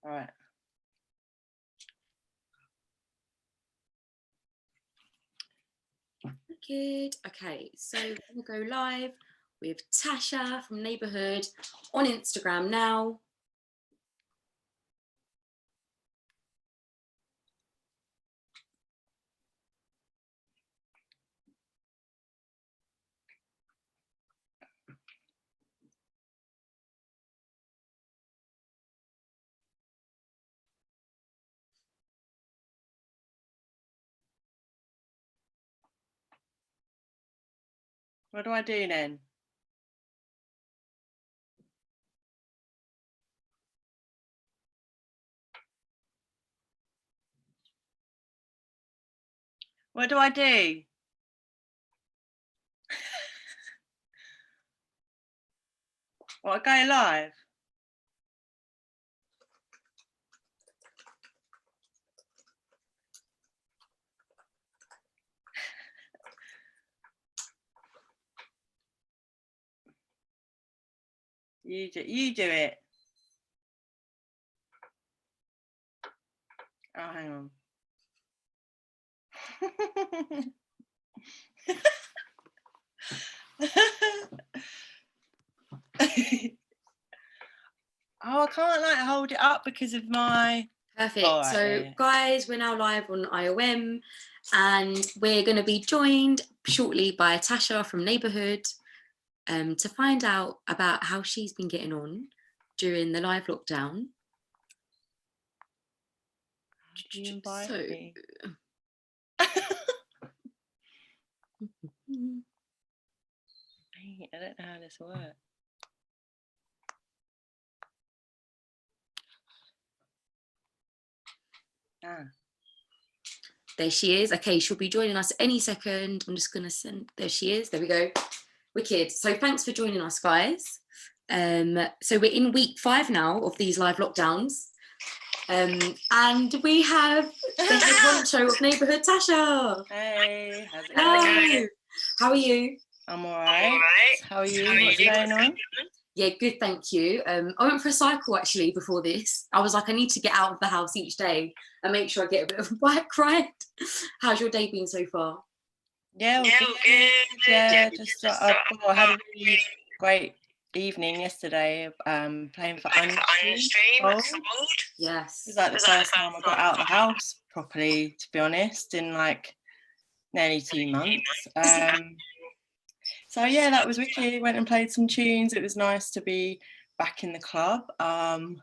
All right. Good. Okay, so we'll go live with Tasha from Neighbourhood on Instagram now. What do I do then? What do I do? What, go live? You do it. Oh, hang on. Oh, I can't like hold it up because of my... Perfect. Right, so guys, we're now live on IOM and we're going to be joined shortly by Tasha from Neighbourhood to find out about how she's been getting on during the live lockdown. You invite me? I don't know how this works. There she is. Okay, she'll be joining us any second. I'm just gonna send, there she is, there we go. Wicked. So thanks for joining us, guys. So we're in week 5 now of these live lockdowns. And we have the head honcho of Neighbourhood, Tasha. Hey, how's it going? How are you? I'm all right. How are you? What's going on? Yeah, good, thank you. I went for a cycle actually before this. I was like, I need to get out of the house each day and make sure I get a bit of a bike ride. How's your day been so far? Yeah, good. Yeah, just I had a really great evening yesterday playing for Untitled. Yes. It was like the first time I got out of the house properly, to be honest, in like nearly 2 months. So yeah, that was wicked. Went and played some tunes. It was nice to be back in the club. And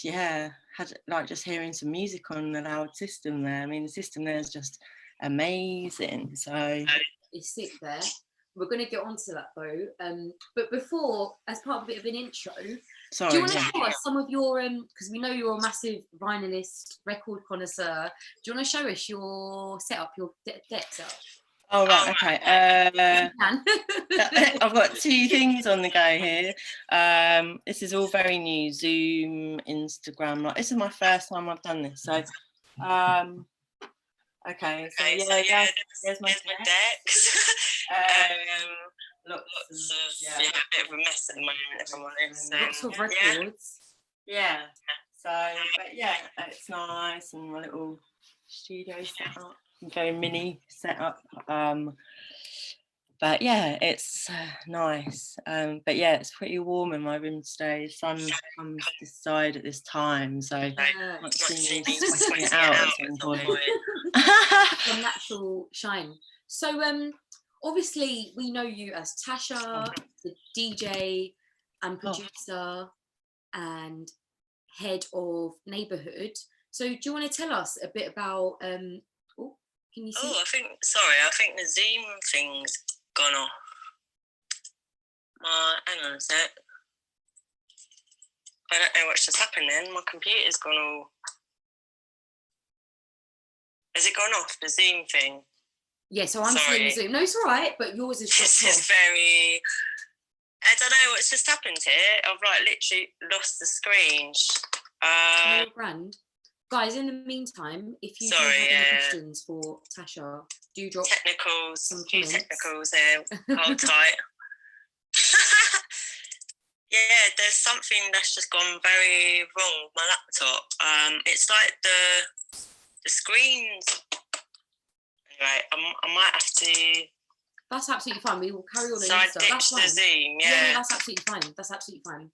yeah, had like just hearing some music on the loud system there. I mean, the system there is just amazing. So it's sick there. We're going to get onto that though. But before, as part of a bit of an intro, do you want to show us some of your because we know you're a massive vinylist, record connoisseur. Do you want to show us your setup, your deck setup? Oh right, okay. I've got 2 things on the go here. This is all very new. Zoom, Instagram. Like, this is my first time I've done this. So, okay. So yeah, there's my decks. Lots of a bit of a mess at the moment, if I'm honest. Lots of records. Yeah. So, but yeah, it's nice, and my little studio setup, very mini setup. But yeah, it's nice. But yeah, it's pretty warm in my room today. The sun comes this side at this time, so might see me sweating it out at some point. Some natural shine. So obviously we know you as Tasha, the DJ and producer and head of Neighbourhood. So do you want to tell us a bit about can you see? I think the Zoom thing's gone off. Hang on a sec. I don't know what's just happened then. My computer's gone all... Has it gone off, the Zoom thing? Yeah, so I'm seeing Zoom. No, it's all right, but yours is just This is very... I don't know what's just happened here. I've like literally lost the screen. No brand. Guys, in the meantime, if you have any questions for Tasha, do drop technicals. some comments. Technicals there. Hold tight. Yeah, there's something that's just gone very wrong with my laptop. It's like the screens. Anyway, I might have to. That's absolutely fine. We will carry on. So I ditched the Zoom. Yeah. Yeah, that's absolutely fine. That's absolutely fine.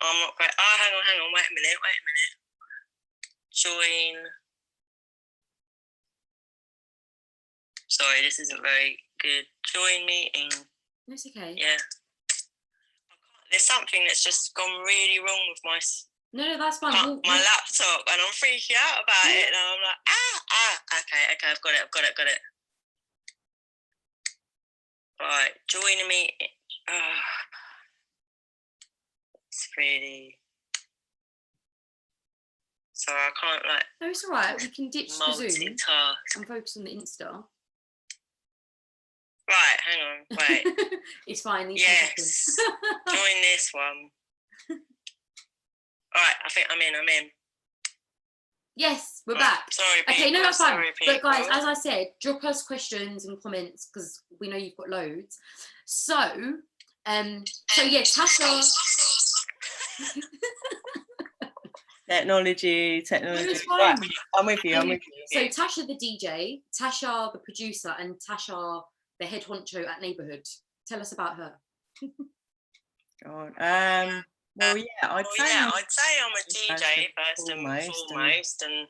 I'm not great. Oh, hang on. Wait a minute. Join. Sorry, this isn't very good. Join meeting. It's okay. Yeah. There's something that's just gone really wrong with my that's fine. my laptop, and I'm freaking out about it. And I'm like, okay, I've got it. Right, join a meeting. It's really. So I can't like. No, it's all right. We can ditch the Zoom multitask and focus on the Insta. Right, hang on, wait. It's fine. Yes. Join this one. All right, I think I'm in. Yes, we're back. Sorry, people. Okay, no, that's fine. Sorry, But guys, as I said, drop us questions and comments because we know you've got loads. So yeah, Tasha. Technology. Right, I'm with you. So Tasha the DJ, Tasha the producer, and Tasha the head honcho at Neighbourhood. Tell us about her. God. Well, yeah, I'd say I'm a DJ first and foremost, and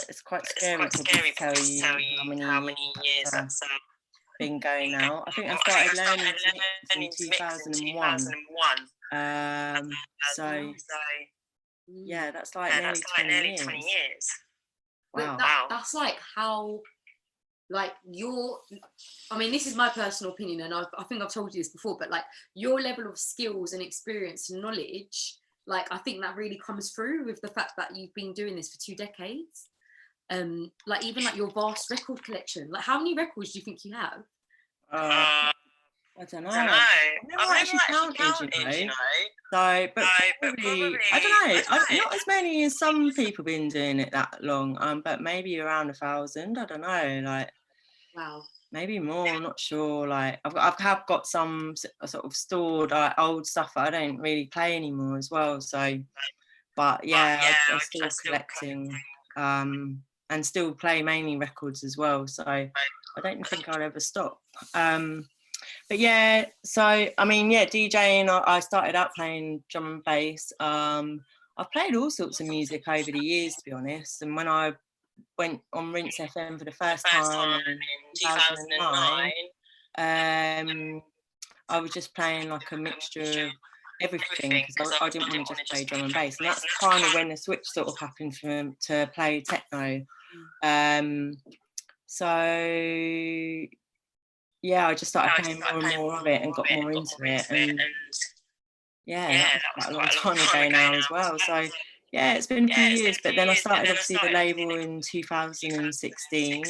it's quite scary to tell you how many years that's been going now. I think I started learning to mix in 2001. So yeah, that's like nearly 20 years. Wow. That's like how, like I mean, this is my personal opinion, and I think I've told you this before, but like your level of skills and experience and knowledge, like I think that really comes through with the fact that you've been doing this for 2 decades. Like even like your vast record collection. Like how many records do you think you have? I don't know. I've never actually counted, you know. So, but probably, I don't know. Not as many as some people been doing it that long. But maybe around 1,000. I don't know. Like, wow, maybe more. I'm not sure. Like, I've got some sort of stored old stuff that I don't really play anymore as well. So, but yeah, I'm still collecting. And still play mainly records as well. So I don't think I'll ever stop. But yeah, so I mean, yeah, DJing. I started out playing drum and bass. I've played all sorts of music over the years, to be honest. And when I went on Rinse FM for the first time in 2009, I was just playing like a mixture of everything because I didn't want to just play drum and bass. And that's kind of when the switch sort of happened to play techno. So yeah, I just started playing more and more of it and got more into it, and yeah, that was quite a long time ago now as well. So yeah, it's been a few years, but then I started obviously the label in 2016,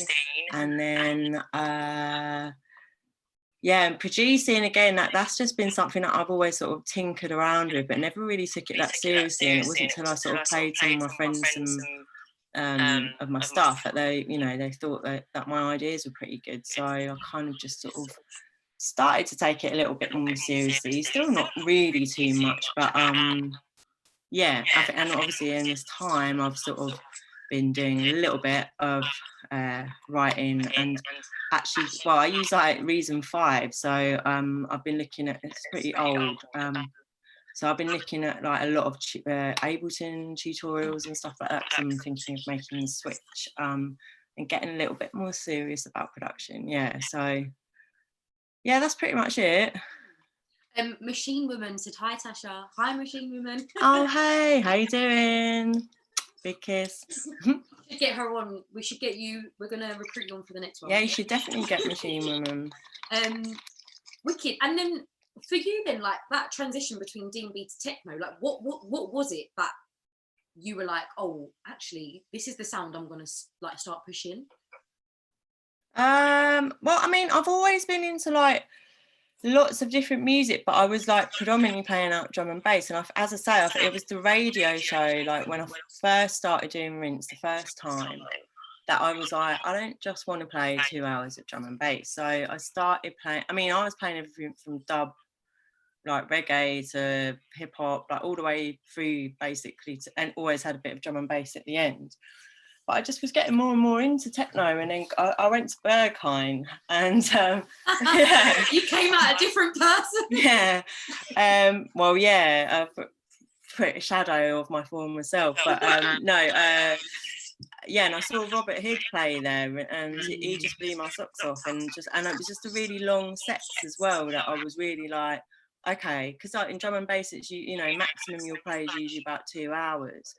and then yeah, and producing again, that's just been something that I've always sort of tinkered around with, but never really took it that seriously. And it wasn't until I sort of played some of my friends of my stuff that they thought that my ideas were pretty good. So I kind of just sort of started to take it a little bit more seriously. Still not really too much, but yeah. And obviously in this time I've sort of been doing a little bit of writing, and actually, well, I use like Reason 5. So I've been looking at, it's pretty old. So I've been looking at like a lot of Ableton tutorials and stuff like that, because I'm thinking of making the switch and getting a little bit more serious about production. Yeah, so yeah, that's pretty much it. Machine Woman said hi, Tasha. Hi, Machine Woman. Oh, hey, how you doing? Big kiss. Get her on. We should get you. We're gonna recruit you on for the next one. Yeah, you should definitely get Machine Woman. Wicked. And then for you, then, like that transition between D&B to techno, like what was it that you were like, oh, actually, this is the sound I'm gonna like start pushing? Well, I mean, I've always been into like lots of different music, but I was like predominantly playing out drum and bass. And as I say, it was the radio show, like when I first started doing Rinse the first time, that I was like, I don't just want to play 2 hours of drum and bass. So I started playing, I mean, I was playing everything from dub like reggae to hip hop, like all the way through basically, and always had a bit of drum and bass at the end. But I just was getting more and more into techno, and then I went to Berghain, and yeah. You came out a different person. Yeah. Well, yeah, put a shadow of my former self, but yeah, and I saw Robert Hood play there, and he just blew my socks off, and it was just a really long sets as well that I was really like, okay, because like in drum and bass, it's you know maximum you'll play is usually about 2 hours,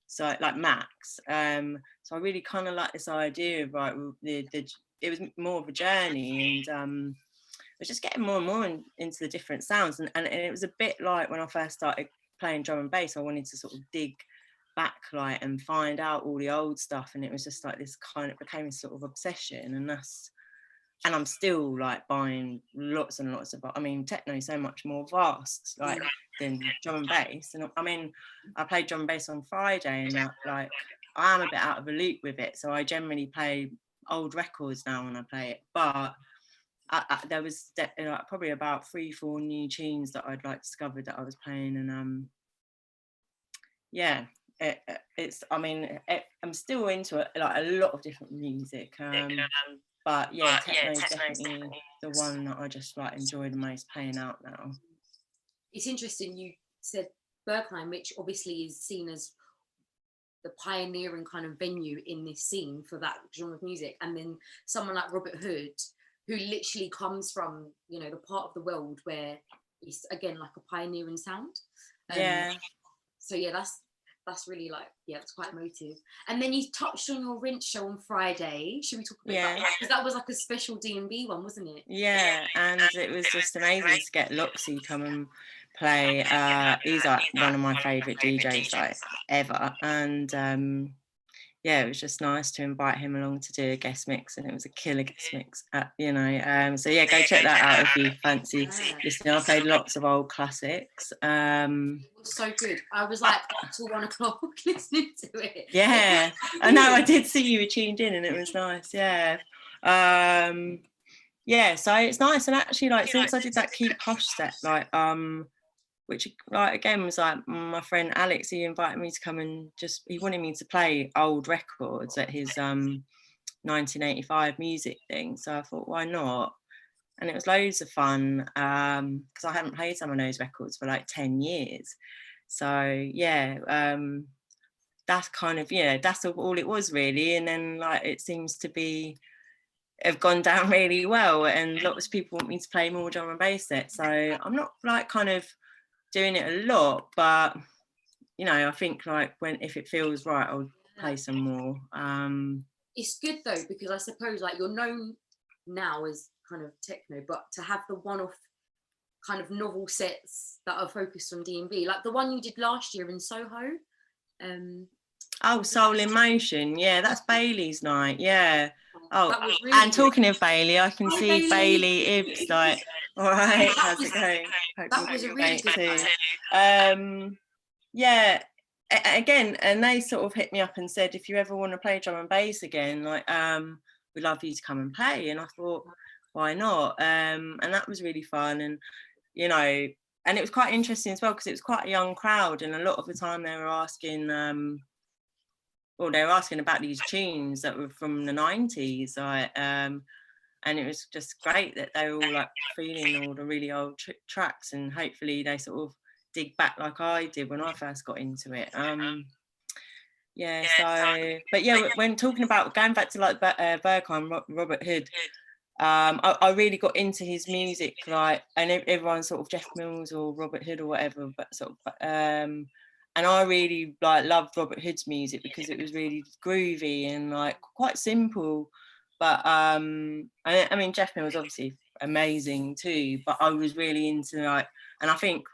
so like max. So I really kind of like this idea of right, it was more of a journey, and I was just getting more and more into the different sounds, and it was a bit like when I first started playing drum and bass, I wanted to sort of dig back like and find out all the old stuff, and it was just like this kind of became a sort of obsession, and I'm still like buying lots and lots of, I mean, techno is so much more vast like than drum and bass, and I mean I played drum and bass on Friday, and like I am a bit out of the loop with it, so I generally play old records now when I play it, but there was like probably about 3-4 new tunes that I'd like discovered that I was playing, and yeah, it's I mean I'm still into it, like a lot of different music, but yeah, techno is definitely the one that I just like enjoy the most playing out now. It's interesting you said Berghain, which obviously is seen as the pioneering kind of venue in this scene for that genre of music, and then someone like Robert Hood, who literally comes from, you know, the part of the world where it's again like a pioneering sound. Yeah. So yeah, that's really like, yeah, it's quite emotive. And then you touched on your Rinse show on Friday. Should we talk a bit about that? Because that was like a special D&B one, wasn't it? Yeah, and it was just amazing to get Loxy come and play. He's like one of my favourite DJs like ever, and yeah, it was just nice to invite him along to do a guest mix, and it was a killer guest mix, you know. So yeah, go check that out if you fancy listening. I played lots of old classics. It was so good. I was like up till 1 o'clock listening to it. Yeah, I know. I did see you were tuned in, and it was nice. Yeah. Yeah, so it's nice, and actually, like since I did that Keep Hush set, like which like again was like my friend Alex, he invited me to come and he wanted me to play old records at his 1985 music thing, so I thought why not, and it was loads of fun because I hadn't played some of those records for like 10 years, so yeah, that's kind of, yeah, that's all it was really, and then like it seems to have gone down really well, and lots of people want me to play more drum and bass sets, so I'm not like kind of doing it a lot, but you know, I think like if it feels right, I'll play some more. It's good though, because I suppose like you're known now as kind of techno, but to have the one-off kind of novel sets that are focused on D&B, like the one you did last year in Soho. Oh, Soul in Motion, yeah, that's Bailey's night, yeah. Oh, really and good. Talking of Bailey, I can see Bailey Ibs like, all right, how's it going? That was a really good yeah, again, and they sort of hit me up and said, if you ever want to play drum and bass again, like we'd love you to come and play, and I thought, why not? And that was really fun, and you know, and it was quite interesting as well because it was quite a young crowd, and a lot of the time they were asking about these tunes that were from the 90s, like, and it was just great that they were all like feeling all the really old tracks, and hopefully they sort of dig back like I did when I first got into it. Yeah, so, but yeah, when talking about going back to like Berghain, Robert Hood, I really got into his music, like, and everyone sort of Jeff Mills or Robert Hood or whatever, but sort of, and I really like loved Robert Hood's music because it was really groovy and like quite simple, but I mean Jeff Mills obviously amazing too, but I was really into like, and I think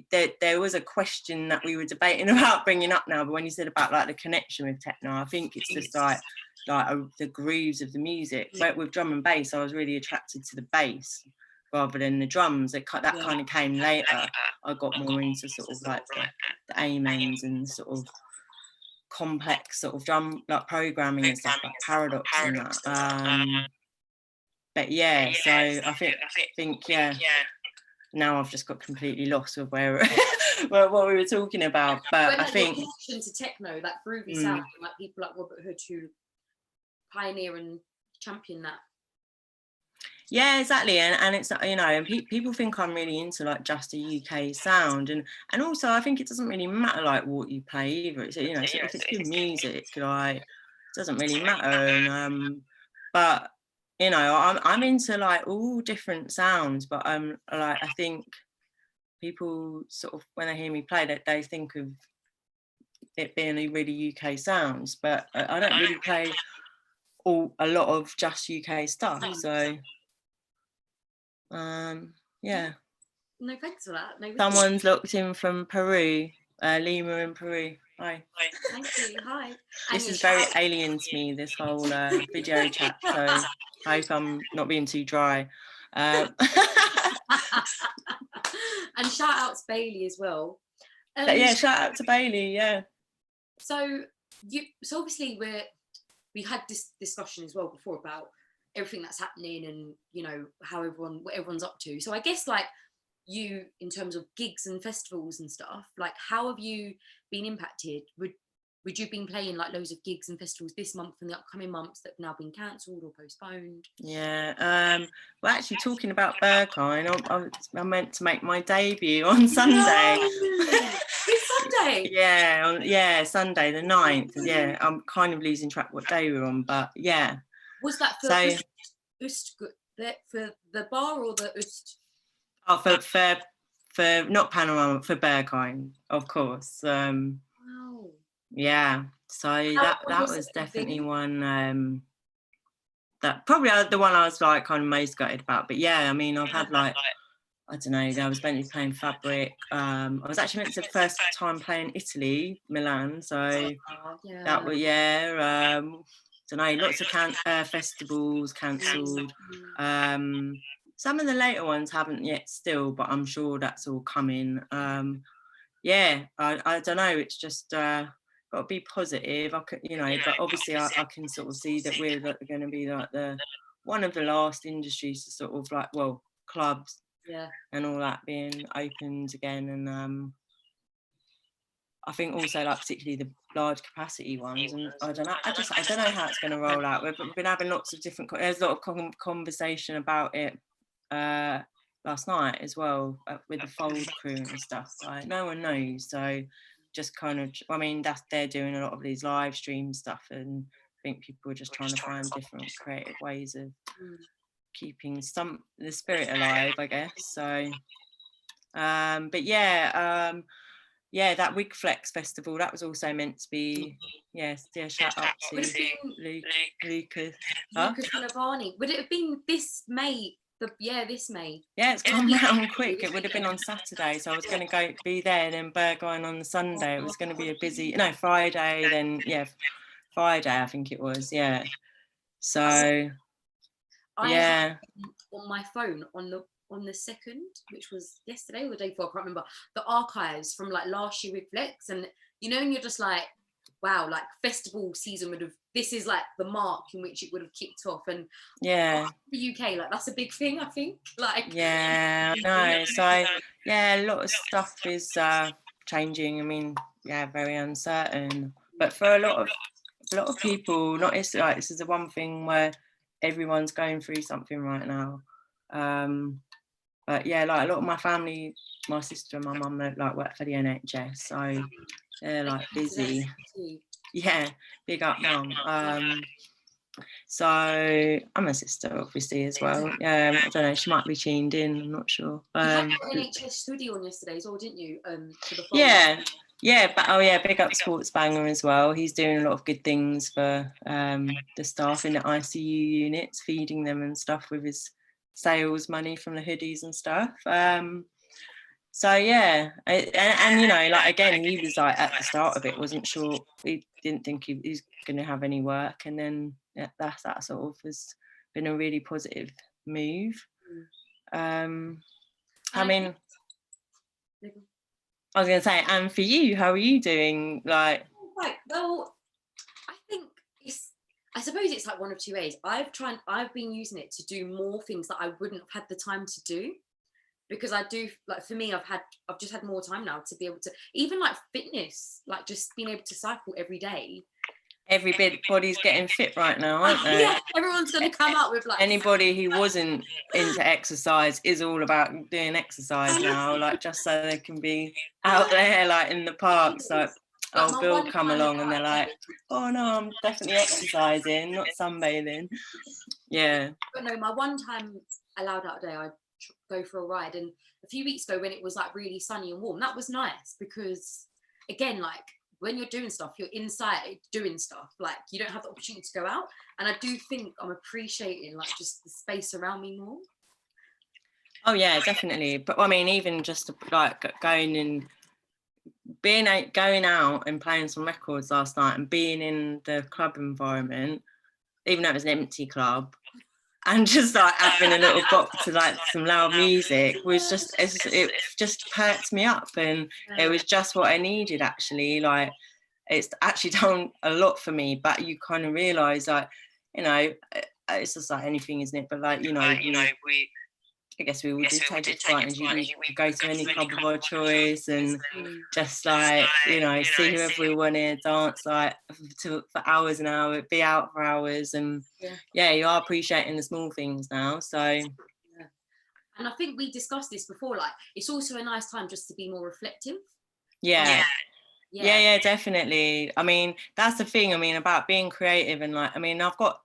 there was a question that we were debating about bringing up now, but when you said about like the connection with techno, I think it's just like the grooves of the music. But with drum and bass, I was really attracted to the bass rather than the drums. That kind of came later. I got more into sort of like the amens and sort of complex sort of drum like programming and stuff like Paradox and that. But yeah, so I think yeah. now I've just got completely lost with where what we were talking about. But I think connection to techno, that groovy sound, like people like Robert Hood who pioneer and champion that. Yeah, exactly, and it's, you know, and people think I'm really into like just a UK sound, and also I think it doesn't really matter like what you play either. It's, you know, so if it's good music, like it doesn't really matter. And but you know, I'm into like all different sounds, but like I think people sort of when they hear me play that they think of it being a really UK sounds, but I don't really play a lot of just UK stuff, so. Yeah. No, thanks for that. No, someone's looked in from Peru, Lima in Peru. Hi. Thank you. Hi. This is very alien to me, this whole video chat, so I hope I'm not being too dry. And shout out to Bailey as well. Yeah, shout out to Bailey. Yeah. So obviously we had this discussion as well before about everything that's happening and, you know, what everyone's up to. So I guess like you, in terms of gigs and festivals and stuff, like how have you been impacted? Would you been playing like loads of gigs and festivals this month and the upcoming months that have now been cancelled or postponed? Yeah, we're actually talking about Berghain. I'm meant to make my debut on Sunday. This Sunday? Yeah, Sunday the 9th. Yeah, I'm kind of losing track what day we're on, but yeah. Was that for the bar or the Ust? Oh, for not Panorama, for Berghain, of course. Wow. Yeah, so that was definitely one that probably the one I was like kind of most gutted about. But yeah, I mean, I've had like, I don't know, I was meant to be playing Fabric. I was actually meant to the first time playing Italy, Milan. So that was, don't know, lots of festivals cancelled. Some of the later ones haven't yet still, but I'm sure that's all coming. Yeah, I don't know, it's just got to be positive. I could, you know, but obviously I can sort of see that we're going to be like one of the last industries to sort of like, well, clubs and all that being opened again, and I think also like particularly the large capacity ones, and I don't know how it's going to roll out. We've been having lots of different, there's a lot of conversation about it last night as well, with the Fold crew and stuff. Like no one knows, so just kind of, I mean, they're doing a lot of these live stream stuff, and I think people are just trying to find different creative ways of keeping the spirit alive, I guess. So but yeah, that Wig Flex festival, that was also meant to be, shout out to Lucas. Lucas Navani. Would it have been this May? This May. Yeah, it's come round quick. It would have been on Saturday, so I was going to be there, then Berghain on the Sunday. It was going to be a busy, Friday, then Friday I think it was, yeah. So I on my phone on the 2nd, which was yesterday or the day before, I can't remember, the archives from like last year with Flex, and you know, and you're just like, wow, like festival season this is like the mark in which it would have kicked off, and the UK, like that's a big thing, I think. Like no, so a lot of stuff is changing. I mean, very uncertain, but for a lot of people, not, it's like this is the one thing where everyone's going through something right now. But yeah, like a lot of my family, my sister and my mum, they like work for the NHS, so they're like busy. Yeah, big up mum. So I'm a sister obviously as well. I don't know, she might be tuned in, I'm not sure. You had an NHS studio on yesterday as well, didn't you? For the but big up Sports Banger as well. He's doing a lot of good things for the staff in the ICU units, feeding them and stuff with his sales money from the hoodies and stuff. So yeah, and you know, like again, he was like at the start of it, wasn't sure, he didn't think he was going to have any work, and then that sort of has been a really positive move. I mean, I was going to say, and for you, how are you doing? Like, well, I think I suppose it's like one of two ways. I've been using it to do more things that I wouldn't have had the time to do, because I do, like, for me, I've just had more time now to be able to, even like fitness, like just being able to cycle every day. Everybody's getting fit right now, aren't they? Yeah, everyone's going to come out with like... Anybody who wasn't into exercise is all about doing exercise now, like just so they can be out there, like in the parks, like Bill come along and they're like, oh no, I'm definitely exercising, not sunbathing. Yeah. But no, my one time allowed out a day, I go for a ride, and a few weeks ago when it was like really sunny and warm, that was nice, because again, like when you're doing stuff, you're inside doing stuff, like you don't have the opportunity to go out, and I do think I'm appreciating like just the space around me more. Oh yeah, definitely. But I mean, even just like going out and playing some records last night and being in the club environment, even though it was an empty club, and just like having a little bop to like some loud music was just, it just perked me up, and it was just what I needed actually. Like it's actually done a lot for me, but you kind of realise, like, you know, it's just like anything, isn't it? But like, you know, I guess we all did take it for granted. We go to any club of our choice and just like, you know, see whoever we wanted, dance like for hours and hours, be out for hours, and yeah, you are appreciating the small things now. So and I think we discussed this before, like it's also a nice time just to be more reflective. Yeah, definitely. I mean, that's the thing, I mean, about being creative, and like, I mean, I've got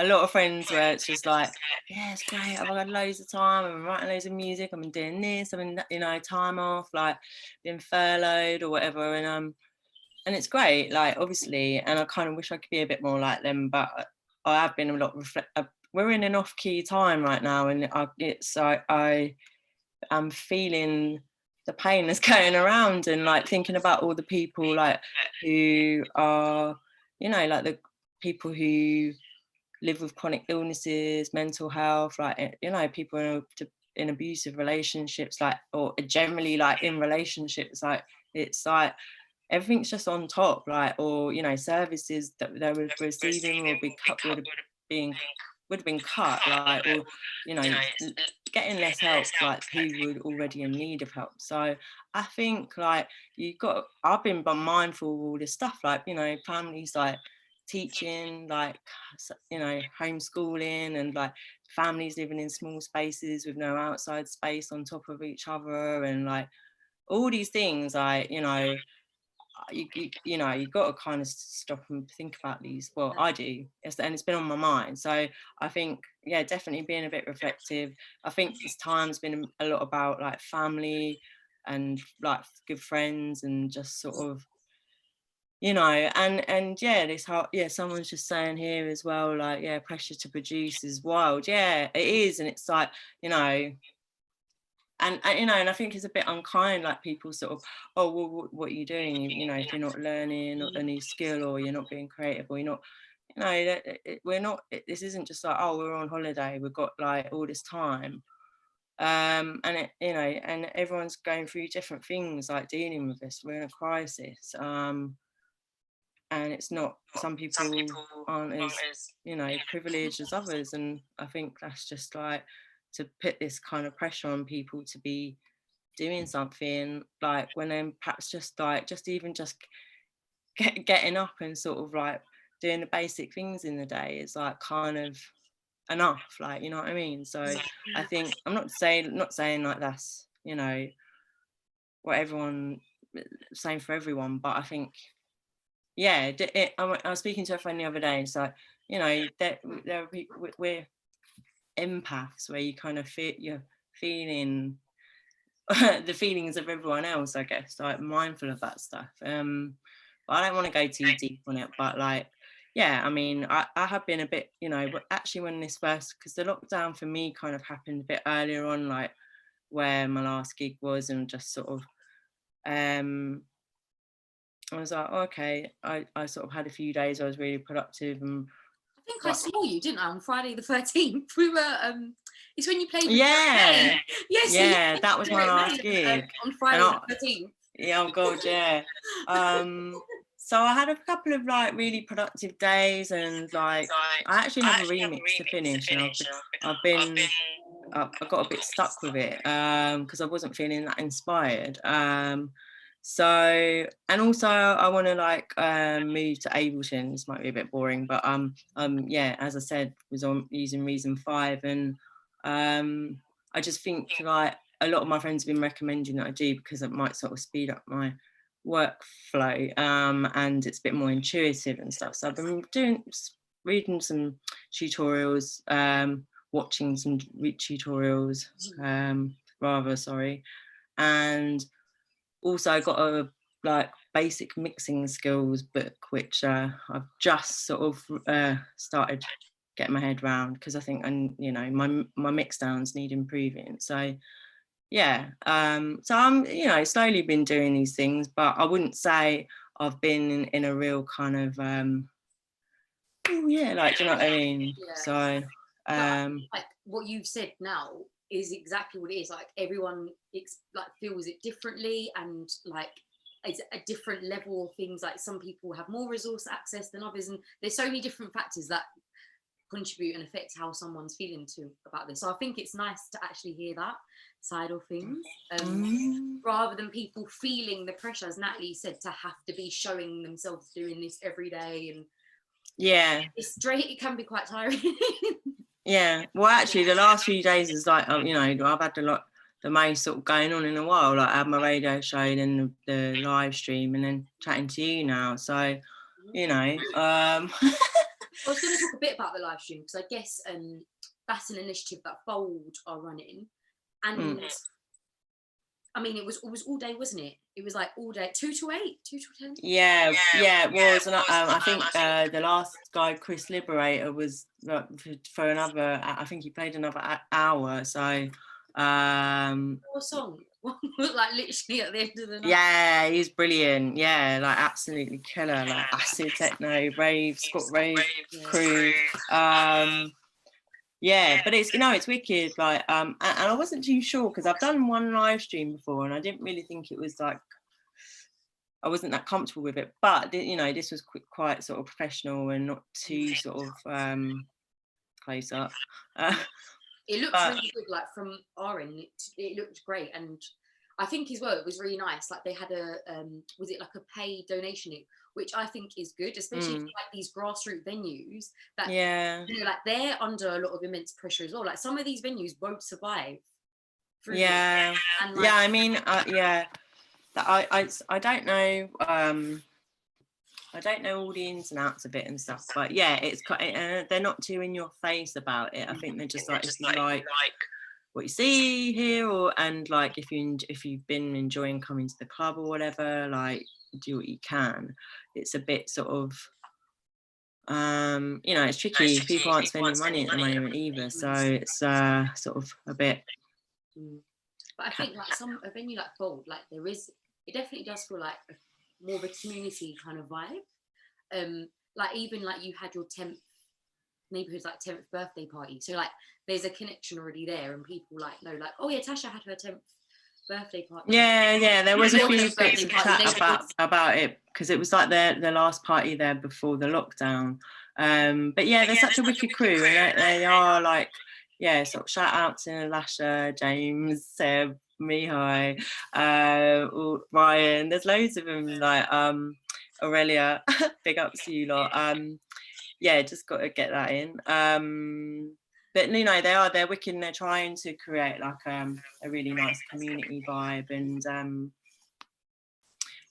a lot of friends where it's just like, yeah, it's great, I've got loads of time, I'm writing loads of music, I've been doing this, I've been, you know, time off, like being furloughed or whatever, and it's great, like obviously, and I kind of wish I could be a bit more like them, but I have been a lot we're in an off-key time right now, and I am feeling the pain that's going around, and like thinking about all the people like who are, you know, like the people who live with chronic illnesses, mental health, like, you know, people in abusive relationships, like, or generally like in relationships, like it's like everything's just on top, like, or, you know, services that they were receiving would have been cut, like, or, you know, getting less help, like who would already in need of help. So I think like I've been mindful of all this stuff, like, you know, families like teaching, like, you know, homeschooling, and like families living in small spaces with no outside space on top of each other, and like all these things, like, you know, you know, you've got to kind of stop and think about these. Well, I do, and it's been on my mind. So I think, yeah, definitely being a bit reflective. I think this time's been a lot about like family and like good friends, and just sort of, you know, and yeah, this whole, yeah, someone's just saying here as well, like, yeah, pressure to produce is wild. Yeah, it is, and it's like, you know. And you know, and I think it's a bit unkind, like people sort of, oh, well, what are you doing? You know, if you're not learning a new skill, or you're not being creative, or you're not, you know, we're not. This isn't just like, oh, we're on holiday, we've got like all this time, and it, you know, and everyone's going through different things, like dealing with this. We're in a crisis, and it's not. Some people aren't as, you know, privileged as others, and I think that's just like, to put this kind of pressure on people to be doing something, like when then perhaps just like getting up and sort of like doing the basic things in the day is like kind of enough, like, you know what I mean? So I think I'm not saying like that's, you know, what everyone saying for everyone, but I think, yeah, I was speaking to a friend the other day, so, you know, there are people, we're empaths, where you kind of feel, you're feeling the feelings of everyone else, I guess, like mindful of that stuff. But I don't want to go too deep on it, but like, yeah, I mean, I have been a bit, you know, but actually when this first, because the lockdown for me kind of happened a bit earlier on, like where my last gig was, and just sort of I was like, oh, okay, I sort of had a few days I was really productive, and I think I saw you, didn't I, on Friday the 13th? We were, it's when you played with yeah, yes, yeah, that was my last gig on Friday the 13th. Yeah, oh god, yeah. So I had a couple of like really productive days, and like I actually have a remix to finish, and I've been I got a bit stuck with it because I wasn't feeling that inspired. So, and also I want to like move to Ableton. This might be a bit boring, but yeah, as I said, was on using Reason 5, and I just think like a lot of my friends have been recommending that I do because it might sort of speed up my workflow, and it's a bit more intuitive and stuff. So I've been reading some tutorials, watching some tutorials, rather, sorry, and also I got a like basic mixing skills book, which I've just sort of started getting my head around, because I think, and you know, my mix downs need improving. So yeah, so I'm, you know, slowly been doing these things, but I wouldn't say I've been in a real kind of oh yeah, like, do you know what I mean? Yeah. So like what you've said now is exactly what it is. Like everyone like feels it differently, and like it's a different level of things. Like some people have more resource access than others, and there's so many different factors that contribute and affect how someone's feeling about this. So I think it's nice to actually hear that side of things, rather than people feeling the pressure, as Natalie said, to have to be showing themselves doing this every day. And yeah, it can be quite tiring. yeah. Well, actually, the last few days is like, you know, I've had the most sort of going on in a while. Like I had my radio show, and the live stream, and then chatting to you now. So, you know, I was going to talk a bit about the live stream, because I guess that's an initiative that Fold are running, and I mean it was all day, wasn't it? It was like all day, 2 to 8, 2 to 10. Yeah, it was. And I think the last guy, Chris Liberator, was for another. I think he played another hour. So, What song? Like literally at the end of the night. yeah, he's brilliant. Yeah, like absolutely killer. Like acid techno, rave, Scott rave crew. Yeah, but it's, you know, it's wicked. Like and I wasn't too sure, because I've done one live stream before, and I didn't really think it was like, I wasn't that comfortable with it. But you know, this was quite sort of professional and not too sort of close up. It looked really good. Like from our end, it looked great, and I think as well it was really nice. Like they had a was it like a paid donation, which I think is good, especially for like these grassroots venues that, you know, like they're under a lot of immense pressure as well. Like some of these venues won't survive through this. And like, I mean, I don't know. I don't know all the ins and outs of it and stuff, but yeah, it's they're not too in your face about it. I think they're just like, if you like what you see here, and like if you've been enjoying coming to the club or whatever, like do what you can. It's a bit sort of you know, it's tricky. People aren't spending money at the moment either, so it's sort of a bit. But I think like a venue like Fold, like it definitely does feel like more of a community kind of vibe. Like even like you had your 10th neighborhood's like 10th birthday party, so like there's a connection already there, and people like know like, oh yeah, Tasha had her 10th birthday party. Yeah, there was a few bits of chat about it, because it was like the last party there before the lockdown. But yeah, they're such a wicked crew, and they are like, yeah, sort of shout out to Lasha, James, Seb, Mihai, Ryan. There's loads of them, like Aurelia. Big ups to you lot. Yeah, just got to get that in. But you know, they're wicked, and they're trying to create like a really nice community vibe, and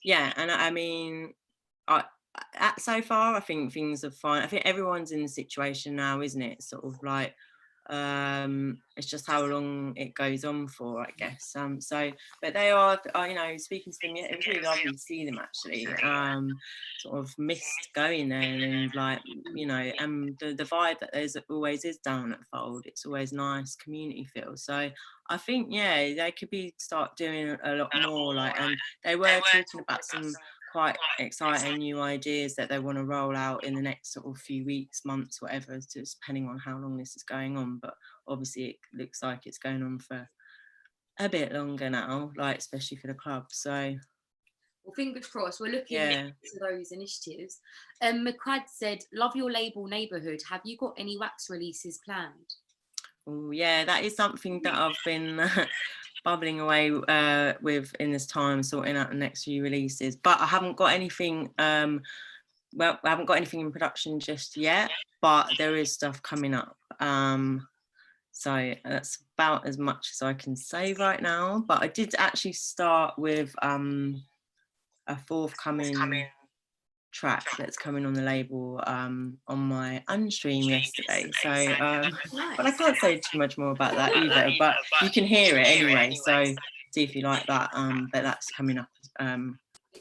yeah, and I mean, so far I think things are fine. I think everyone's in the situation now, isn't it? Sort of like it's just how long it goes on for, I guess. So, but they are, you know, speaking to them, yeah, it was really lovely to see them actually. Sort of missed going there, and like, you know, and the vibe that there's always is down at Fold. It's always nice community feel. So I think, yeah, they could start doing a lot more. Like, and they were talking about some quite exciting new ideas that they want to roll out in the next sort of few weeks, months, whatever, just depending on how long this is going on. But obviously it looks like it's going on for a bit longer now, like especially for the club. So well, fingers crossed, we're looking into those initiatives. McQuad said, love your label Neighbourhood. Have you got any wax releases planned? Oh yeah, that is something that I've been bubbling away with in this time, sorting out the next few releases. But I haven't got anything. Well, I haven't got anything in production just yet, but there is stuff coming up. So that's about as much as I can say right now. But I did actually start with a forthcoming track that's coming on the label on my Unstream yesterday. So but I can't say too much more about that either, but you can hear it anyway, so see if you like that. But that's coming up.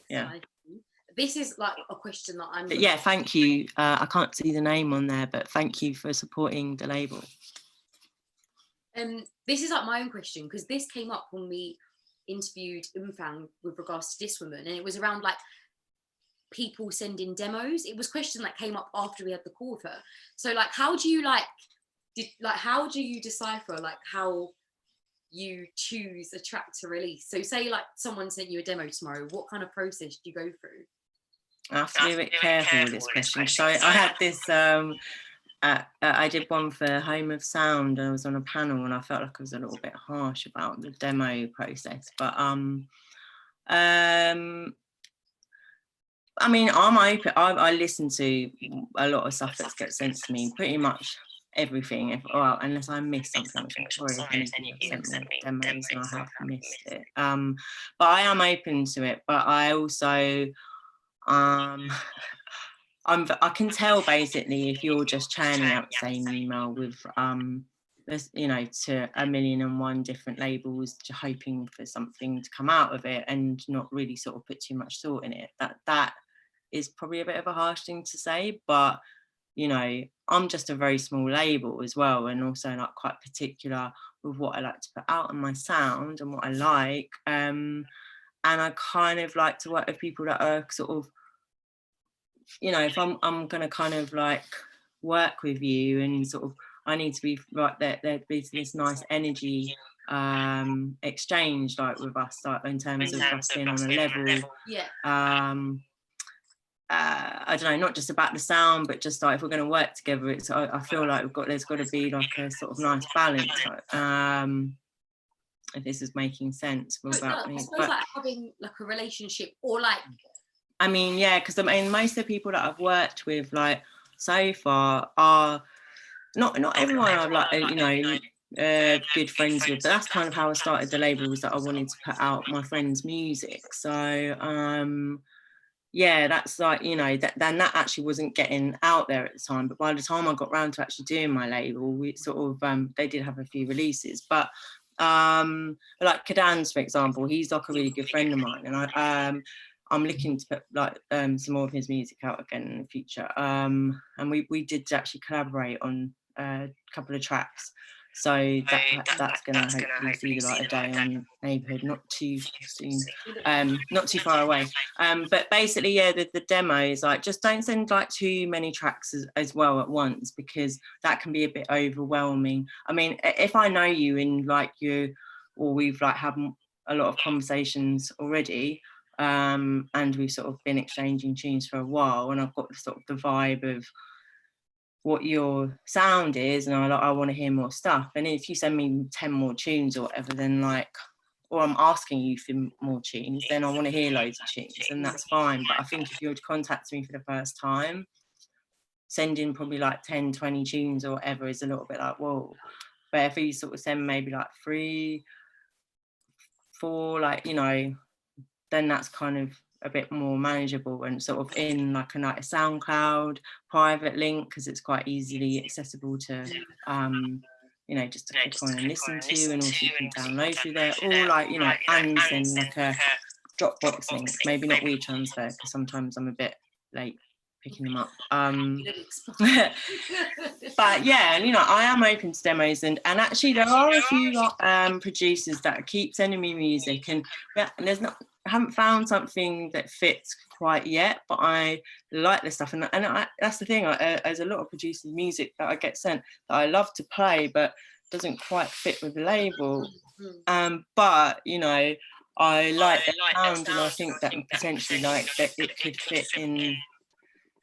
Yeah, this is like a question that I'm but yeah, thank you. I can't see the name on there, but thank you for supporting the label. This is like my own question, because this came up when we interviewed Umfang with regards to this woman, and it was around like people sending demos. It was a question that came up after we had the call with her. So like, how do you how do you decipher like how you choose a track to release? So say like someone sent you a demo tomorrow, what kind of process do you go through? I have to be a bit careful with this question. So I had this I did one for Home of Sound. I was on a panel and I felt like I was a little bit harsh about the demo process, but I mean, I'm open. I listen to a lot of stuff that gets sent to me, pretty much everything. Well, unless I miss something, which I'm sorry if any of you have sent me demos and I have missed it. But I am open to it. But I also, I can tell basically if you're just churning out the same email with you know, to 1,000,001 different labels, hoping for something to come out of it and not really sort of put too much thought in it. That is probably a bit of a harsh thing to say, but you know, I'm just a very small label as well, and also like quite particular with what I like to put out on my sound and what I like. And I kind of like to work with people that are sort of, you know, if I'm gonna kind of like work with you and sort of, I need to be right there be this nice energy exchange like with us, like in terms of us being on a level. I don't know, not just about the sound, but just like if we're going to work together, it's I feel like there's got to be like a sort of nice balance. If this is making sense without me, but like having like a relationship, or like, I mean, yeah, because I mean, most of the people that I've worked with like so far are not everyone I've like, you know, good friends with, but that's kind of how I started the label, was that I wanted to put out my friends' music. So yeah, that's like, you know, that actually wasn't getting out there at the time, but by the time I got around to actually doing my label, we sort of they did have a few releases, but like Kadans, for example, he's like a really good friend of mine, and I'm looking to put like some more of his music out again in the future, and we did actually collaborate on a couple of tracks. So that's going to hopefully see the light of day on Neighbourhood, not too soon, not too far away. But basically, yeah, the demo is like, just don't send like too many tracks as well at once, because that can be a bit overwhelming. I mean, if I know you and like you, or we've like had a lot of conversations already, and we've sort of been exchanging tunes for a while, and I've got sort of the vibe of what your sound is, and I want to hear more stuff. And if you send me 10 more tunes or whatever, then like, or I'm asking you for more tunes, then I want to hear loads of tunes, and that's fine. But I think if you're contacting me for the first time, sending probably like 10, 20 tunes or whatever is a little bit like, whoa. But if you sort of send maybe like 3, 4, like, you know, then that's kind of a bit more manageable, and sort of in like a SoundCloud private link, because it's quite easily accessible to you know, just to click on and listen to, and also you can download through there, or like, you know, and send like a Dropbox link, maybe not WeTransfer, because sometimes I'm a bit late picking them up. But yeah, and you know, I am open to demos, and actually there are a few producers that keep sending me music, and there's not, I haven't found something that fits quite yet, but I like this stuff, and that's the thing. There's a lot of producers' music that I get sent that I love to play, but doesn't quite fit with the label. But you know, I like the sound, and I think that potentially like that it could fit in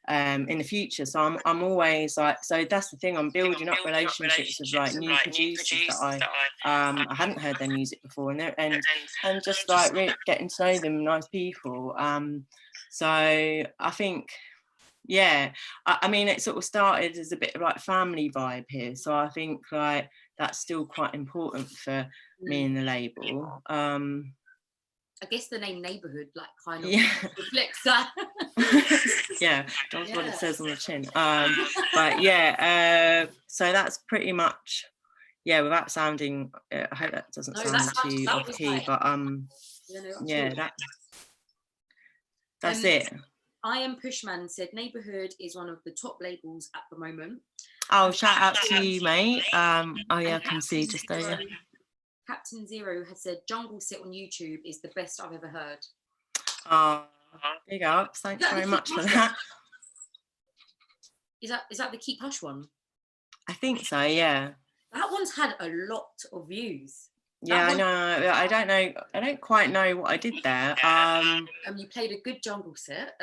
in the future. So I'm always like, so that's the thing, I'm building up relationships with like new producers that I hadn't heard their music before, and just like getting to know them, nice people. So I think, yeah, I mean, it sort of started as a bit of like family vibe here. So I think like that's still quite important for me and the label. I guess the name Neighbourhood like kind of reflects that. Yeah, that's what it says on the tin. But yeah, so that's pretty much, yeah, without sounding, I hope that doesn't sound too off key, but yeah, that's it. I Am Pushman said Neighbourhood is one of the top labels at the moment. Oh, shout out to you, mate. Oh yeah, I can see just there. Yeah. Captain Zero has said Jungle Set on YouTube is the best I've ever heard. Oh, big ups. Thanks very much for that. Is that the Keep Hush one? I think so, yeah. That one's had a lot of views. Yeah, I know. I don't quite know what I did there. You played a good jungle set.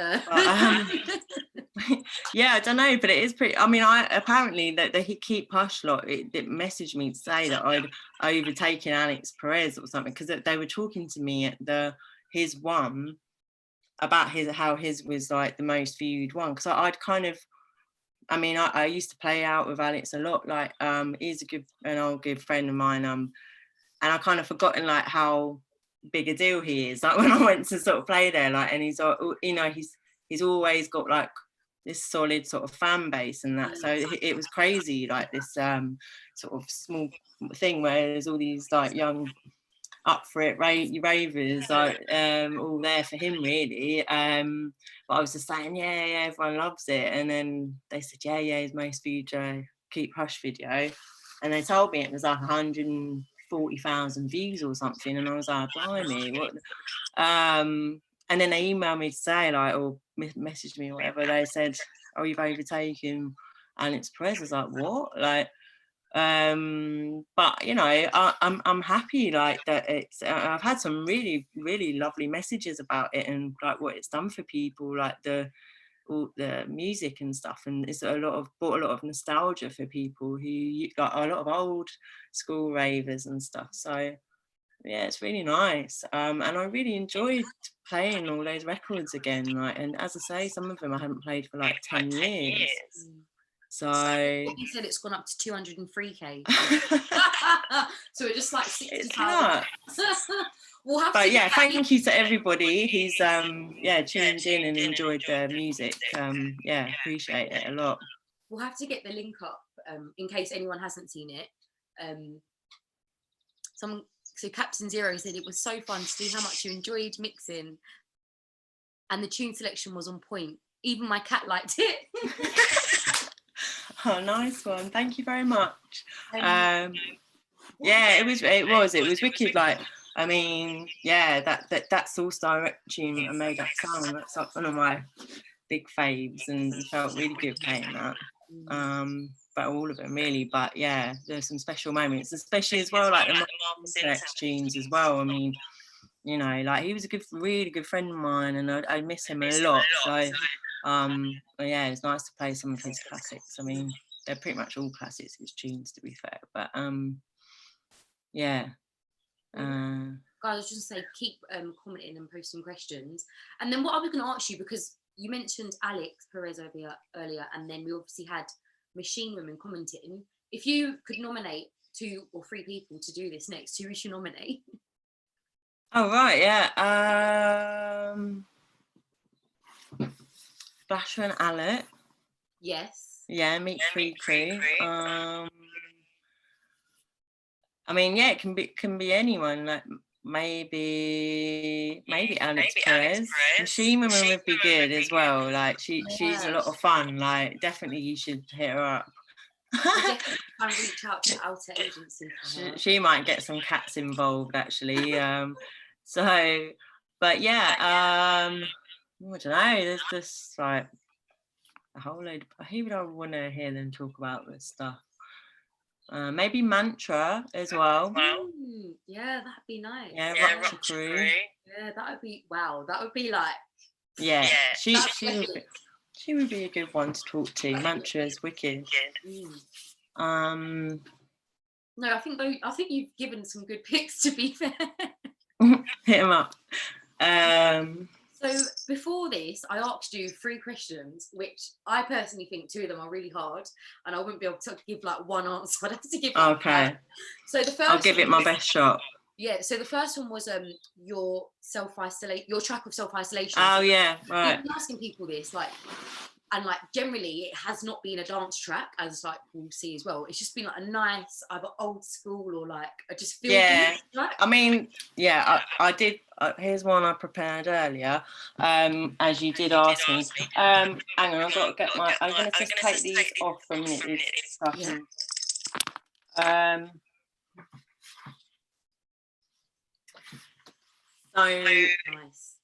Yeah, I don't know, but it is pretty. I mean, apparently that the Keep Hush lot, it messaged me to say that I'd overtaken Alex Perez or something, because they were talking to me at his one about how his was like the most viewed one, because I'd kind of, I mean, I used to play out with Alex a lot. Like, he's an old good friend of mine. And I kind of forgotten like how big a deal he is. Like when I went to sort of play there, like, and he's, you know, he's always got like this solid sort of fan base and that. So it was crazy, like this sort of small thing where there's all these like young up for it ravers, like all there for him really. But I was just saying, yeah, everyone loves it. And then they said, yeah, his most viewed Keep Hush video. And they told me it was like 140,000 views or something. And I was like, blimey, what? And then they emailed me to say, like, or messaged me or whatever. They said, oh, you've overtaken Alex Perez. I was like, what? Like, but you know, I'm happy like that. It's I've had some really, really lovely messages about it and like what it's done for people, like all the music and stuff, and it's brought a lot of nostalgia for people who like a lot of old school ravers and stuff. So yeah, it's really nice. And I really enjoyed playing all those records again. Like, and as I say, some of them I haven't played for like 10 years. So you said it's gone up to 203k. So we're just like 60,000. But yeah, thank you to everybody who's tuned in and enjoyed the music. Yeah, appreciate it a lot. We'll have to get the link up in case anyone hasn't seen it. So Captain Zero said it was so fun to see how much you enjoyed mixing, and the tune selection was on point. Even my cat liked it. Oh, nice one. Thank you very much. Yeah, it was wicked. Like, I mean, yeah, that Source Direct tune I made that sound. That's like one of my big faves, and it felt really good playing that. But all of them really. But yeah, there's some special moments, especially as well, like the Marcus tunes as well. I mean, you know, like he was a really good friend of mine, and I miss him a lot. So but yeah, it's nice to play some of his classics. I mean, they're pretty much all classics, his tunes, to be fair. But yeah. Guys, I was just say keep commenting and posting questions. And then what I was going to ask you, because you mentioned Alex Perez earlier, and then we obviously had Machine Women commenting. If you could nominate 2 or 3 people to do this next, who would you nominate? Oh right, yeah. Basher and Alec. Yes. Yeah, Meet Free Crew. I mean, yeah, it can be anyone. Like maybe Alex Perez. Machine Woman would be good as well. Like she's a lot of fun. Like definitely you should hit her up. I definitely can reach out to Outer Agency. She might get some cats involved actually. So, but yeah, I don't know. There's just like a whole load. Who would I want to hear them talk about this stuff? Maybe Mantra as well. Yeah, that'd be nice. Yeah, Rupture Crew. Yeah, that would be wow. That would be like. Yeah, she she would be a good one to talk to. Mantra's wicked. No, I think you've given some good picks, to be fair. Hit them up. So before this, I asked you 3 questions, which I personally think 2 of them are really hard, and I wouldn't be able to give like one answer. I'd have to give. Like, okay. So the first. I'll give it my best shot. Yeah. So the first one was your track of self-isolation. Oh yeah, right. I've been asking people this, like, and like generally it has not been a dance track, as like we'll see as well. It's just been like a nice either old school or like I just feel good track. I mean, yeah, I did. Here's one I prepared earlier. As you did ask me. Hang on, I've got to get my. I'm gonna just take these off for a minute. So Nice.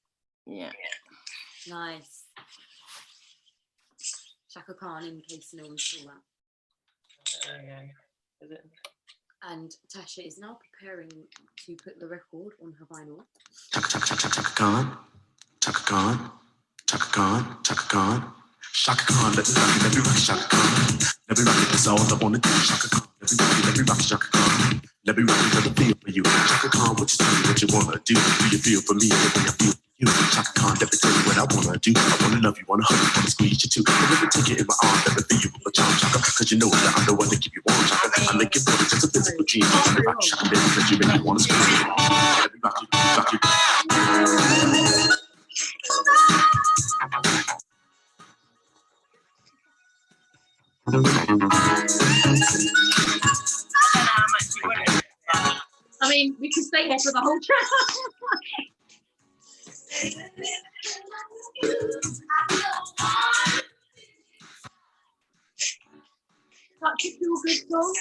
yeah. Nice. Shaka Khan, in case no one saw that. Is it? And Tasha is now preparing to put the record on her vinyl. Chaka Khan, Chaka Khan, Chaka Khan, Chaka Khan, Shaka Khan, let me rock, Shaka Khan. Let me rock it, that's all I wanna do. Shaka Khan, let me rock, Shaka Khan. Let me rock it, let me feel for you. Shaka Khan, what you tell me, what you wanna do? Do you feel for me the way I feel for you? Shaka Khan, let me tell you what I wanna do. I wanna love you, wanna hug you, wanna squeeze you too. And let me take you in my arms, let me feel you with my charm, Shaka. Cause you know that I'm the one to keep you warm, Shaka. I make it more than just a physical dream. Let me rock, Shaka, baby, cause you make me wanna scream. Let me rock you, rock you. I mean, we can stay here for the whole track. Such a feel good song.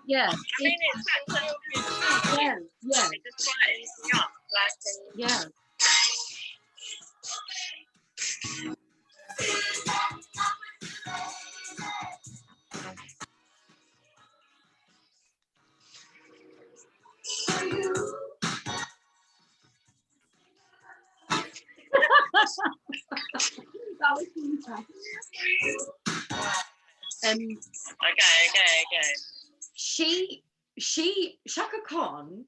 Yeah. I mean, it's such a good tune. Yeah. Yeah. It just brightens me up. Yeah. That was Okay. Shaka Khan,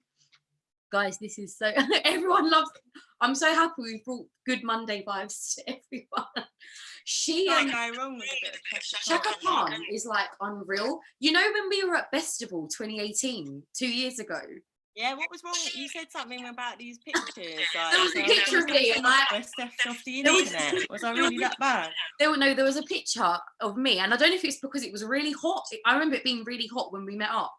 guys, this is so everyone loves. I'm so happy we brought good Monday vibes to everyone. Can't go wrong with a bit of Shaka Khan is like unreal. You know when we were at Festival 2018, 2 years ago. Yeah, what was wrong? You said something about these pictures. Like, There was a picture of me, and like, West off the internet. Was I really that bad? There was a picture of me, and I don't know if it's because it was really hot. I remember it being really hot when we met up,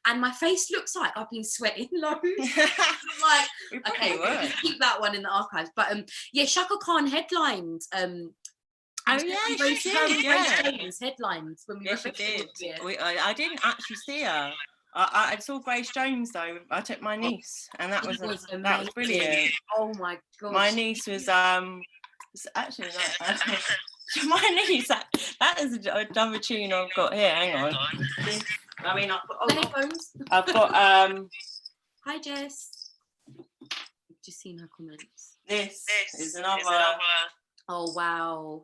and my face looks like I've been sweating loads. I'm like, okay, we'll keep that one in the archives. But yeah, Shaka Khan headlined. Oh yeah, she did. Yeah, Grace headlines when we were she did. I didn't actually see her. I saw Grace Jones though. I took my niece, and that was brilliant. Oh my god! My niece was actually not. My niece. That is another tune I've got here. Hang on. I mean, I've got. Hi Jess. I've just seen her comments. This is another. Oh wow.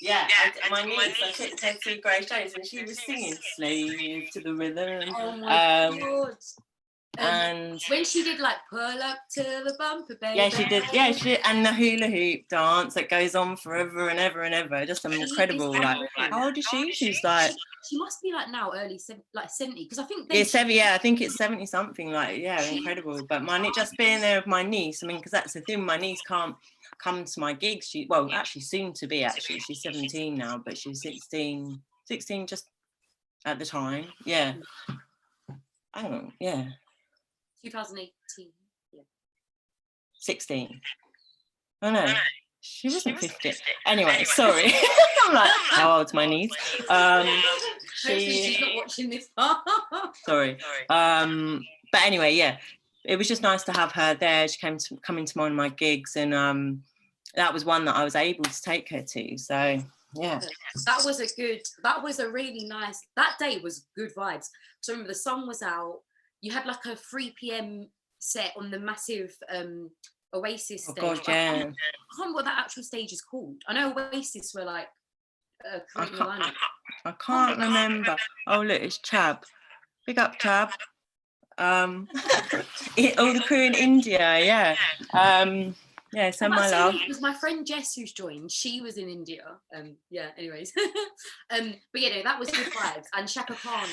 Yeah, my niece, I took her to Grace Jones and she was singing Slave to the Rhythm. Oh my god. And when she did like pull up to the bumper, baby. Yeah, she did. Yeah, and the hula hoop dance that goes on forever and ever and ever. Just incredible. Like, how old is she? She's like. She must be like now early 70 because I think. I think it's 70 something. Like, yeah, incredible. But just being there with my niece. I mean, because that's the thing. My niece can't come to my gigs. Actually soon to be. Actually, she's 17 now, but she's 16 just at the time. Yeah. Hang on. Yeah. 2018. Yeah. 16. Oh no, she wasn't 50. Anyway, sorry. I'm like, how old's my niece? She's not watching this. Sorry. But anyway, yeah, it was just nice to have her there. She come into one of my gigs, and that was one that I was able to take her to. So yeah, that was a really nice. That day was good vibes. So remember, the sun was out. You had like a 3 p.m. set on the massive Oasis Oh stage. God, I can't yeah. remember what that actual stage is called. I know Oasis were like creating the lineup. I can't remember. Oh look, it's Chab. Big up Chab. All the crew in India, yeah. Yeah, send my love. Because my friend Jess, who's joined, she was in India. Yeah, anyways. But yeah, no, that was good vibes. And Shaka Khan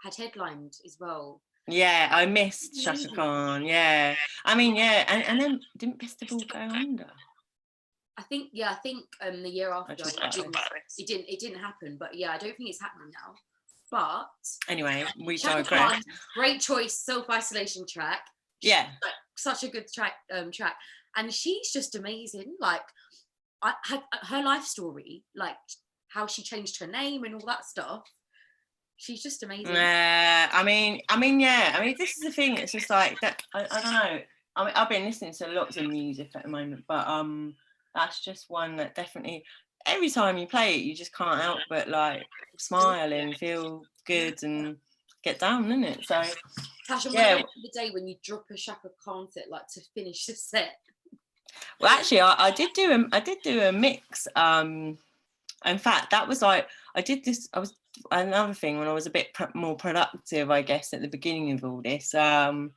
had headlined as well. Yeah, I missed Shaka Khan. Yeah, I mean, yeah, and then didn't Festival go under? I think the year after it didn't happen. But yeah, I don't think it's happening now. But anyway, we Shaka digress. Khan, great choice, self-isolation track. Yeah, like, such a good track. And she's just amazing. Like, her life story, like how she changed her name and all that stuff. She's just amazing. I mean, yeah. I mean, this is the thing. It's just like that. I don't know. I mean, I've been listening to lots of music at the moment, but that's just one that definitely. Every time you play it, you just can't help but like smile and feel good and get down, isn't it? So, Tasha, yeah. The day when you drop a Shaka Khan set, like to finish the set. Well, actually, I did do a mix. In fact, that was like I was another thing when I was a bit more productive, I guess, at the beginning of all this. I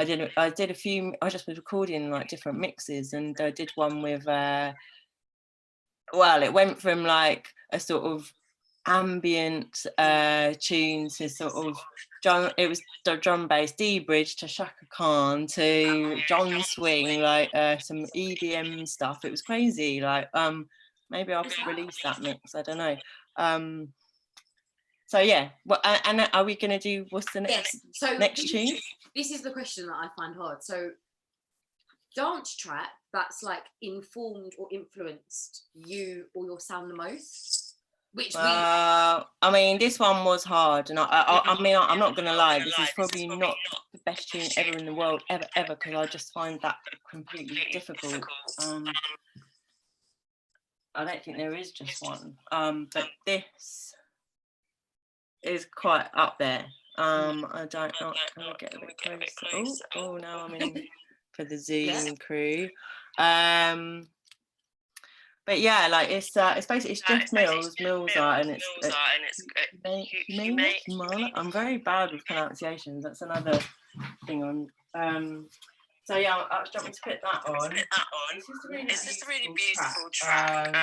did a few. I just was recording like different mixes, and I did one with. Well, it went from like a sort of ambient tune to sort of drum. It was the drum bass D bridge to Shaka Khan to John Swing, like some EDM stuff. It was crazy. Like maybe I'll release that mix. I don't know. So yeah, and are we gonna do what's the next next tune? This is the question that I find hard. So dance track that's like informed or influenced you or your sound the most? I mean, this one was hard, and I mean, I'm not gonna lie. This is probably not the best tune ever in the world, ever, because I just find that completely difficult. I don't think there is just one. But this is quite up there. I don't know. Can we get a bit closer? Oh, now I'm in for the Zoom crew. But yeah, like it's basically it's Jeff Mills and it's I'm very bad with pronunciations. That's another thing on. So yeah, I was trying to put that on. It's just a really beautiful track.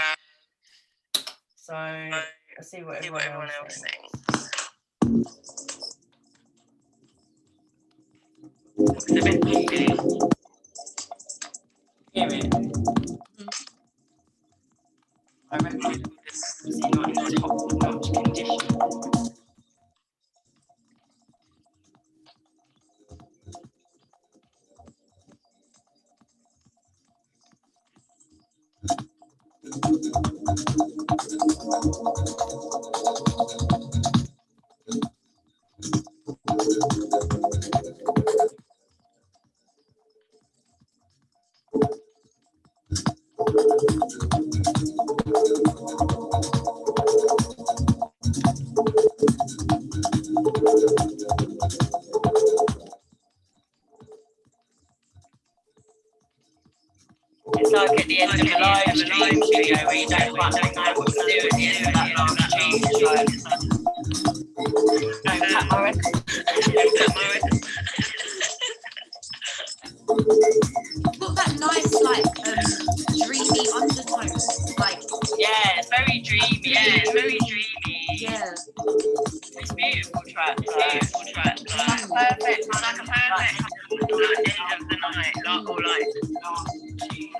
So let's see what everyone else thinks. It's a bit creepy. Hear it. I reckon it's not in the top-notch condition. It's like at the end of a live stream video where you don't quite know what to do at the end of that last tune. It's like, don't tap my record. Don't tap my record. It's got that nice, like, dreamy undertone. Like, yeah, it's very dreamy. Yeah, it's very dreamy. Yeah. It's beautiful track. It's like perfect. It's like a perfect end of the night, or like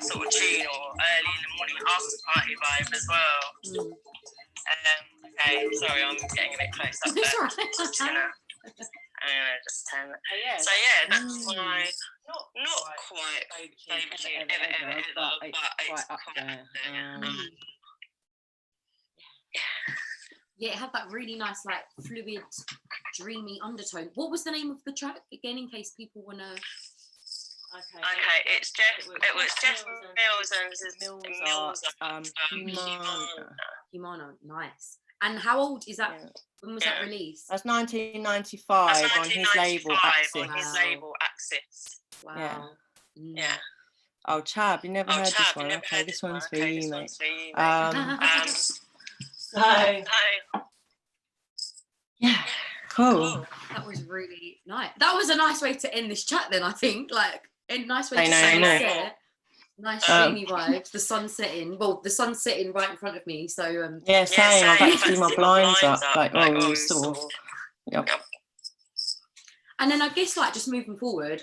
sort of tune, or early in the morning after party vibe as well. Okay, sorry, I'm getting a bit close up there. Just gonna just turn that. So yeah, that's my not quite favourite tune ever, but it's quite up there. Yeah, it had that really nice, like, fluid, dreamy undertone. What was the name of the track again, in case people wanna? Okay, it was Jeff Mills and Humana. Nice. And how old is that? Yeah. When was that released? That's 1995 on his label Axis. Wow. Yeah. Yeah. Oh, Chab, you never heard this one. Okay, this one's for you, mate. So yeah, cool. That was really nice. That was a nice way to end this chat then, I think. Like, a nice way I to know, sunset. Nice dreamy vibes. The sun's setting. Well, the sun's setting right in front of me. So yeah, same. I've actually my blinds up. Like, oh, sort of. Yep. And then I guess, like, just moving forward,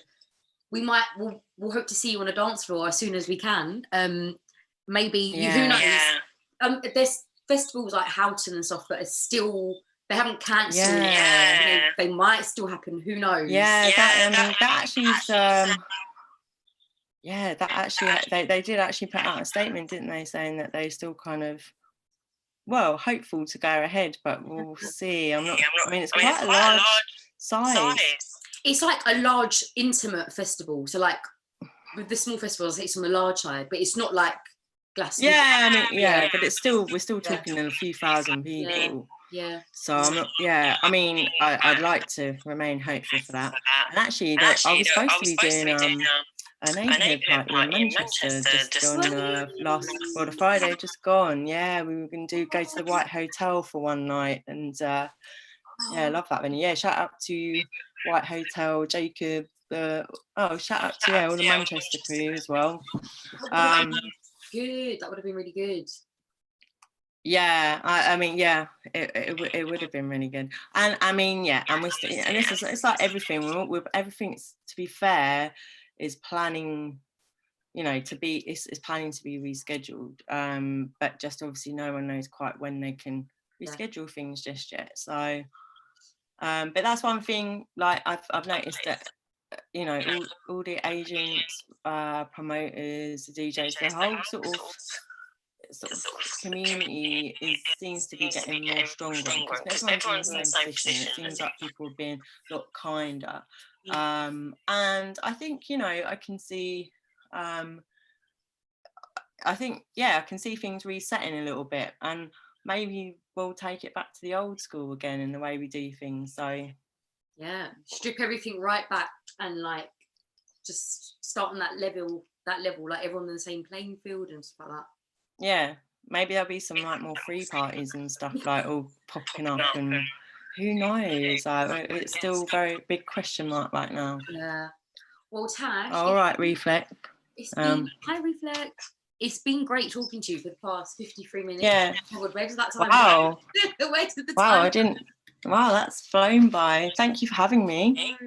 we'll hope to see you on a dance floor as soon as we can. Maybe who knows? There's festivals like Houghton and stuff that are still, they haven't cancelled. Yeah. They might still happen. Who knows? Yeah, that actually is. Yeah, that actually they did actually put out a statement, didn't they, saying that they still kind of, well, hopeful to go ahead, but we'll see. I mean, it's quite a large size. It's like a large, intimate festival. So, like, with the small festivals, it's on the large side, but it's not like Glastonbury. Yeah, I mean, but it's still, we're still talking a few thousand people. Yeah. So I'm not. Yeah, I mean, I'd like to remain hopeful for that. And actually, I was supposed to be doing a neighbourhood party in Manchester just on the Friday just gone. Yeah, we were going to go to the White Hotel for one night, and yeah, I love that venue. Yeah, shout out to White Hotel, Jacob. Shout out to all the Manchester crew as well. Good. That would have been really good. Yeah, I mean, yeah, it would have been really good. And I mean, yeah, and it's like everything. With everything, to be fair, is planning, is planning to be rescheduled. But just obviously no one knows quite when they can reschedule things just yet. So, but that's one thing. Like I've noticed that, all the agents, promoters, the DJs, the whole sort of community seems to be getting more stronger because everyone's in the same position. It seems like people are being a lot kinder, and I think I can see I can see things resetting a little bit, and maybe we'll take it back to the old school again in the way we do things. So yeah, strip everything right back and like just start on that level, like everyone on the same playing field and stuff like that. Yeah, maybe there'll be some like more free parties and stuff like all popping up, and who knows? It's still very big question mark right now. Yeah. Well, Tash. All right, Reflect. Hi, Reflect. It's been great talking to you for the past 53 minutes. Yeah. Oh God, where does that time Wow. go? Where did the Wow, time Wow, that's flown by. Thank you for having me.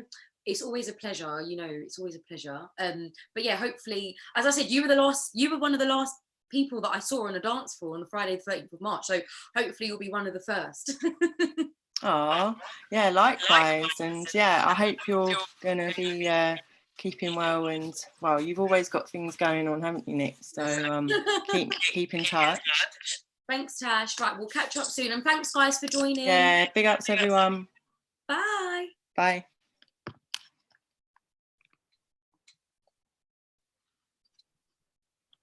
It's always a pleasure, it's always a pleasure. But yeah, hopefully, as I said, you were one of the last people that I saw on a dance floor on the Friday the 30th of March. So hopefully you'll be one of the first. Oh, yeah, likewise. And yeah, I hope you're gonna be keeping well, and well, you've always got things going on, haven't you, Nick? So keep in touch. Thanks, Tash. Right, we'll catch up soon, and thanks guys for joining. Yeah, big ups everyone. Bye. Bye.